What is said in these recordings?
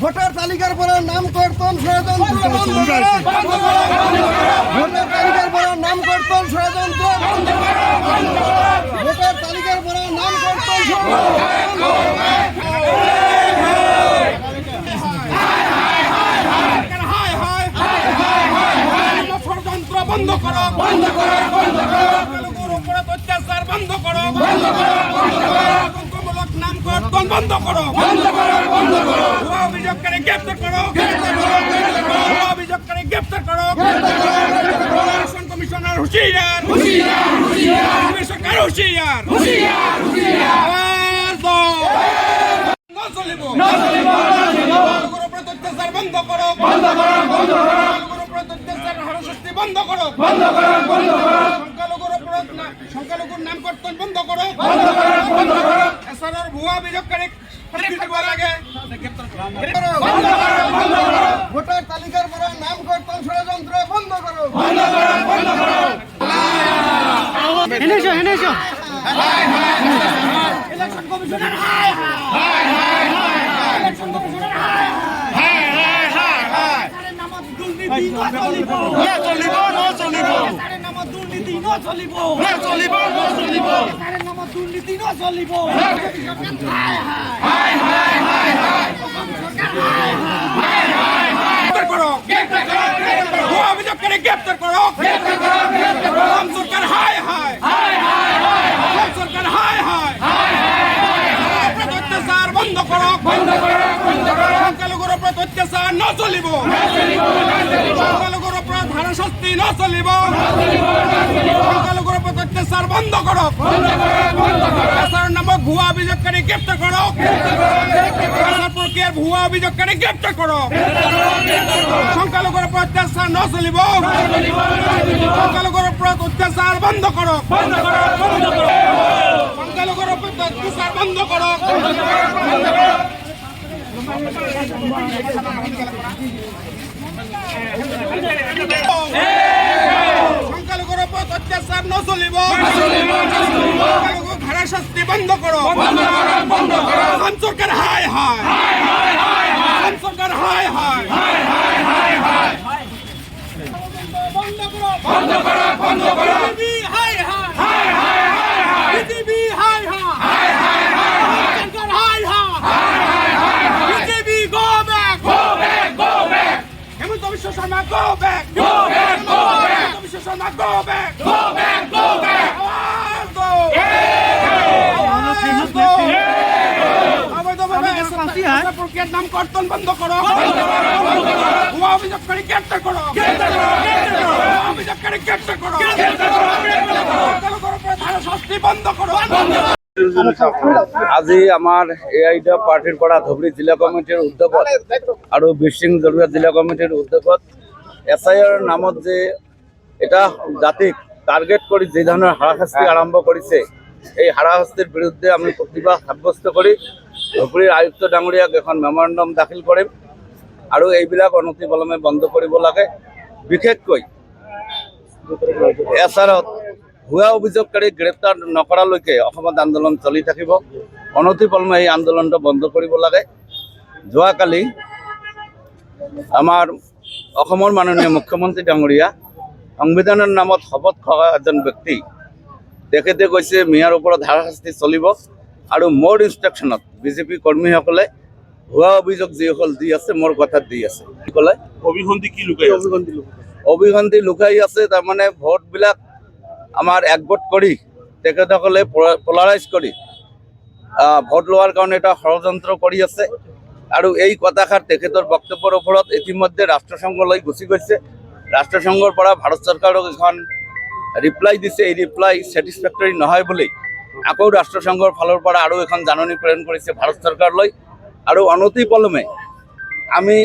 Voter তালিকার পরে নাম কর্তন ষড়যন্ত্র বন্ধ করো। ভোটার তালিকার পরে নাম কর্তন ষড়যন্ত্র বন্ধ করো। ভোটার তালিকার পরে নাম কর্তন ষড়যন্ত্র বন্ধ করো। বন্ধ করো, বন্ধ করো, অত্যাচার বন্ধ করো, বন্ধ করো, বন্ধ করো, আতঙ্কমূলক নাম কর্তন বন্ধ করো, বন্ধ করো, বন্ধ করো, ভুয়া অভিযোগকারী গ্রেফতার করো, গ্রেফতার করো, গ্রেফতার করো, ভুয়া অভিযোগকারী গ্রেফতার করো, গ্রেফতার করো, গ্রেফতার করো, ইলেকশন কমিশনার হুঁশিয়ার, হুঁশিয়ার, হুঁশিয়ার, সরকার হুঁশিয়ার, হুঁশিয়ার, হুঁশিয়ার, আওয়াজ দাও, না চলিব, না চলিব, না চলিব, অত্যাচার বন্ধ করো, বন্ধ করো, বন্ধ করো, অত্যাচার হারাশাস্তি বন্ধ করো, বন্ধ করো, বন্ধ করো, সংখ্যালঘুর নাম কর্তন বন্ধ করো, বন্ধ করো, বন্ধ করো, এসআরআর ভুয়া অভিযোগকারী ভোটার তালিকার পরে নাম কর্তন ষড়যন্ত্র বন্ধ করো, বন্ধ করো, বন্ধ করো। ইলেকশন কমিশনার হাই হাই হাই হাই হাই, ইলেকশন কমিশনার হাই হাই হাই হাই হাই, তারে নাম দুর্নীতি না চলিব, না চলিব, না চলিব, তারে নাম দুর্নীতি না চলিব, না চলিব, না চলিব, তারে নাম দুর্নীতি না চলিব, হাই হাই হাই হাই হাই, হাই হাই হাই হাই, গ্রেফতার করো, গ্রেফতার করো, গ্রেফতার করো, ভুয়া অভিযোগকারী গ্রেফতার করো, গ্রেফতার করো, গ্রেফতার করো, সরকার হাই হাই হাই হাই হাই হাই, সরকার হাই হাই হাই হাই হাই, অত্যাচার বন্ধ করো, বন্ধ করো, বন্ধ করো, সংখ্যালঘুর উপর অত্যাচার না চলিব, না চলিব, না চলিব, সংখ্যালঘুর উপর হারাশাস্তি না চলিব, না চলিব, না চলিব, সংখ্যালঘুর উপর অত্যাচার বন্ধ করো, বন্ধ করো, বন্ধ করো, এসআর নামক ভুয়া অভিযোগকারী গ্রেফতার করো, গ্রেফতার করো, গ্রেফতার করো, এসআর প্রক্রিয়ার ভুয়া অভিযোগকারী গ্রেফতার করো, গ্রেফতার করো, গ্রেফতার করো, সংখ্যালঘুর উপর অত্যাচার না চলিব, না চলিব, না চলিব, সংখ্যালঘুর উপর অত্যাচার বন্ধ করো, বন্ধ করো, বন্ধ করো, সংখ্যালঘুর উপর অত্যাচার বন্ধ করো, বন্ধ করো, বন্ধ করো। সংখ্যালঘুর উপর অত্যাচার না চলিব, সংখ্যালঘু হারাশাস্তি বন্ধ করো, বন্ধ করো, বন্ধ করো, সরকার হাই হাই হাই হাই হাই, সরকার হাই হাই হাই হাই হাই হাই, বন্ধ করো, বন্ধ করো, বন্ধ করো, হাই হাই হাই হাই হাই, বিজেপি হাই হাই হাই হাই হাই, সরকার হাই হাই হাই হাই হাই, BJP go back, go back, go back, Himanta Biswa Sarma go back, go back, go back, Himanta Biswa Sarma go back, go back, go back, আওয়াজ দাও, আওয়াজ দাও, প্রক্রিয়ার নাম কর্তন বন্ধ করো, ভুয়া অভিযোগকারী গ্রেফতার করো, অভিযোগকারী গ্রেফতার করো, শাস্তি বন্ধ করো। আজি আমাৰ এআইডা পাৰ্টিৰ পৰা ধুবুৰী জিলা কমিটিৰ উদ্যোগত আৰু বিশিং জৰুৰীয়া জিলা কমিটিৰ উদ্যোগত এছআইআৰ নামত যে এটা জাতিক টাৰ্গেট কৰি যি ধৰণৰ হাৰাশাস্তি আৰম্ভ কৰিছে, এই হাৰাশাস্তিৰ বিৰুদ্ধে আমি প্ৰতিবাদ সাব্যস্ত কৰি ধুবুৰীৰ আয়ুক্ত ডাঙৰীয়াক এখন মেমৰেণ্ডাম দাখিল কৰিম আৰু এইবিলাক অনতিপলমে বন্ধ কৰিব লাগে। বিশেষকৈ এছআৰত ভুৱা অভিযোগকাৰী গ্ৰেপ্তাৰ নকৰালৈকে অসমত আন্দোলন চলি থাকিব। অনতিপলমে এই আন্দোলনটো বন্ধ কৰিব লাগে। যোৱাকালি আমাৰ অসমৰ মাননীয় মুখ্যমন্ত্ৰী ডাঙৰীয়া সংবিধানৰ নামত শপত খোৱা এজন ব্যক্তি, তেখেতে কৈছে মিয়াৰ ওপৰত হাৰাশাস্তি চলিব আৰু মোৰ ইনষ্ট্ৰাকশ্যনত বিজেপি কৰ্মীসকলে ভুৱা অভিযোগ যিসকল দি আছে মোৰ কথাত দি আছে। কি ক'লে অভিসন্ধি কি লুকাই অভিসন্ধি লুকাই আছে। তাৰমানে ভোটবিলাক আমাৰ একগোট কৰি তেখেতসকলে পলাৰাইজ কৰি ভোট লোৱাৰ কাৰণে এটা ষড়যন্ত্ৰ কৰি আছে আৰু এই কথাষাৰ তেখেতৰ বক্তব্যৰ ওপৰত ইতিমধ্যে ৰাষ্ট্ৰসংঘলৈ গুচি গৈছে ৰাষ্ট্ৰসংঘৰ পৰা ভাৰত চৰকাৰক এখন ৰিপ্লাই দিছে। এই ৰিপ্লাই ছেটিছফেক্টৰী নহয় বুলি আকৌ ৰাষ্ট্ৰসংঘৰ ফালৰ পৰা আৰু এখন জাননী প্ৰেৰণ কৰিছে ভাৰত চৰকাৰলৈ। আৰু অনতিপলমে আমি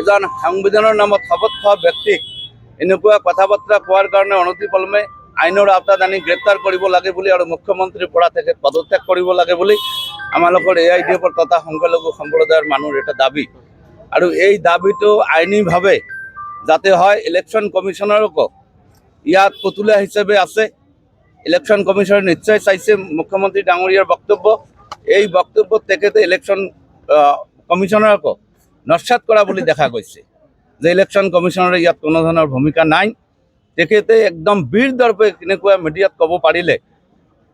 এজন সংবিধানৰ নামত শপত খোৱা ব্যক্তিক এনেকুৱা কথা বাৰ্তা কোৱাৰ কাৰণে অনতিপলমে আইনৰ আওতাত আনি গ্ৰেপ্তাৰ কৰিব লাগে বুলি আৰু মুখ্যমন্ত্ৰীৰ পৰা তেখেত পদত্যাগ কৰিব লাগে বুলি আমালোকৰ AIDF তথা সংখ্যালঘু সম্প্ৰদায়ৰ মানুহৰ এটা দাবী। আৰু এই দাবীটো আইনীভাৱে যাতে হয়, ইলেকশ্যন কমিশনাৰকো ইয়াত পুতলা হিচাপে আছে। ইলেকশ্যন কমিশনে নিশ্চয় চাইছে মুখ্যমন্ত্ৰী ডাঙৰীয়াৰ বক্তব্য। এই বক্তব্যত তেখেতে ইলেকশ্যন কমিশনাৰকো নস্যাৎ কৰা বুলি দেখা গৈছে যে ইলেকশ্যন কমিশনাৰে ইয়াত কোনো ধৰণৰ ভূমিকা নাই। তেখেতে একদম বীৰ দৰ্পে কেনেকুৱা মিডিয়াত ক'ব পাৰিলে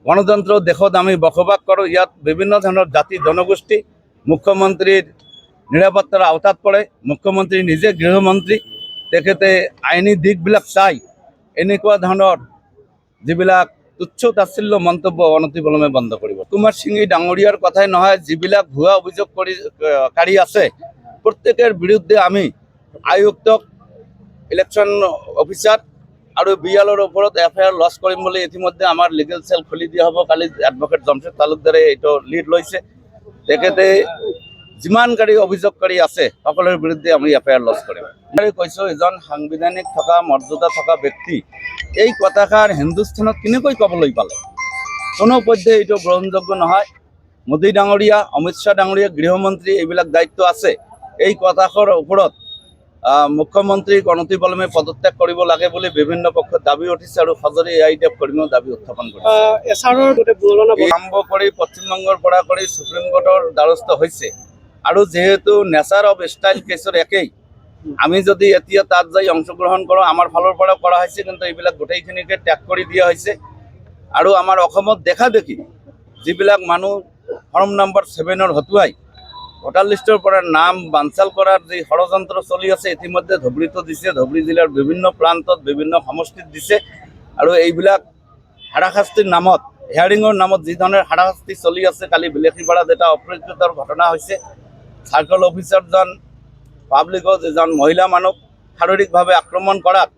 গণতন্ত্ৰ দেশত আমি বসবাস কৰোঁ, ইয়াত বিভিন্ন ধৰণৰ জাতি জনগোষ্ঠী মুখ্যমন্ত্ৰীৰ নিৰাপত্তাৰ আওতাত পৰে। মুখ্যমন্ত্ৰী নিজে গৃহমন্ত্ৰী, তেখেতে আইনী দিশবিলাক চাই এনেকুৱা ধৰণৰ যিবিলাক তুচ্ছ তাচ্ছিল্য মন্তব্য অনতিপলমে বন্ধ কৰিব। কুমাৰ সিংহী ডাঙৰীয়াৰ কথাই নহয়, যিবিলাক ভুৱা অভিযোগকাৰী আছে প্ৰত্যেকৰ বিৰুদ্ধে আমি আয়ুক্তক, ইলেকশ্যন অফিচাৰ আৰু BLOৰ ওপৰত FIR লঞ্চ কৰিম বুলি ইতিমধ্যে আমাৰ লিগেল চেল খুলি দিয়া হ'ব। কালি এডভোকেট জমশেদ তালুকদাৰে এইটো লিড লৈছে। তেখেতে যিমানকাৰী অভিযোগকাৰী আছে সকলোৰে বিৰুদ্ধে আমি FIR লঞ্চ কৰিম। কৈছোঁ, এজন সাংবিধানিক থকা মৰ্যাদা থকা ব্যক্তি এই কথাষাৰ হিন্দুস্তানত কেনেকৈ ক'বলৈ পালে? কোনো পধ্যে এইটো গ্ৰহণযোগ্য নহয়। মোদী ডাঙৰীয়া, অমিত শ্বাহ ডাঙৰীয়া গৃহমন্ত্ৰী এইবিলাক দায়িত্ব আছে। এই কথাষাৰ ওপৰত মুখ্যমন্ত্ৰীক অনতিপলমে পদত্যাগ কৰিব লাগে বুলি বিভিন্ন পক্ষত দাবী উঠিছে আৰু সজৰি AIDF কৰ্মীও দাবী উত্থাপন কৰিছে। আৰম্ভ কৰি পশ্চিমবংগৰ পৰা কৰি সুপ্ৰিম কোৰ্টৰ দ্বাৰস্থ হৈছে। আৰু যিহেতু নেচাৰ অফ ষ্টাইল কেছৰ একেই, আমি যদি এতিয়া তাত যাই অংশগ্ৰহণ কৰোঁ, আমাৰ ফালৰ পৰা কৰা হৈছে, কিন্তু এইবিলাক গোটেইখিনিকে ত্যাগ কৰি দিয়া হৈছে। আৰু আমাৰ অসমত দেখা দেখি যিবিলাক মানুহ ফৰ্ম নম্বৰ 7 হতুৱাই ভোটাৰ লিষ্টৰ পৰা নাম বানচাল কৰাৰ যি ষড়যন্ত্ৰ চলি আছে, ইতিমধ্যে ধুবুৰীতো দিছে, ধুবুৰী জিলাৰ বিভিন্ন প্ৰান্তত বিভিন্ন সমষ্টিত দিছে। আৰু এইবিলাক হাৰাশাস্তিৰ নামত, হিয়াৰিঙৰ নামত যি ধৰণৰ হাৰাশাস্তি চলি আছে, কালি বিলেখীপাৰাত এটা অপ্ৰীতিকৰ ঘটনা হৈছে। চাৰ্কল অফিচাৰজন পাব্লিকত এজন মহিলা মানুহ শাৰীৰিকভাৱে আক্ৰমণ কৰাত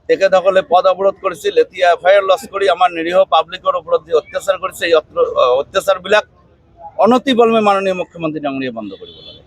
তেখেতসকলে পদ অৱৰোধ কৰিছিল। এতিয়া FIR লঞ্চ কৰি আমাৰ নিৰীহ পাব্লিকৰ ওপৰত যি অত্যাচাৰ কৰিছে, এই অত্যাচাৰবিলাক অনতিপলমে মাননীয় মুখ্যমন্ত্ৰী ডাঙৰীয়াই বন্ধ কৰিব লাগে।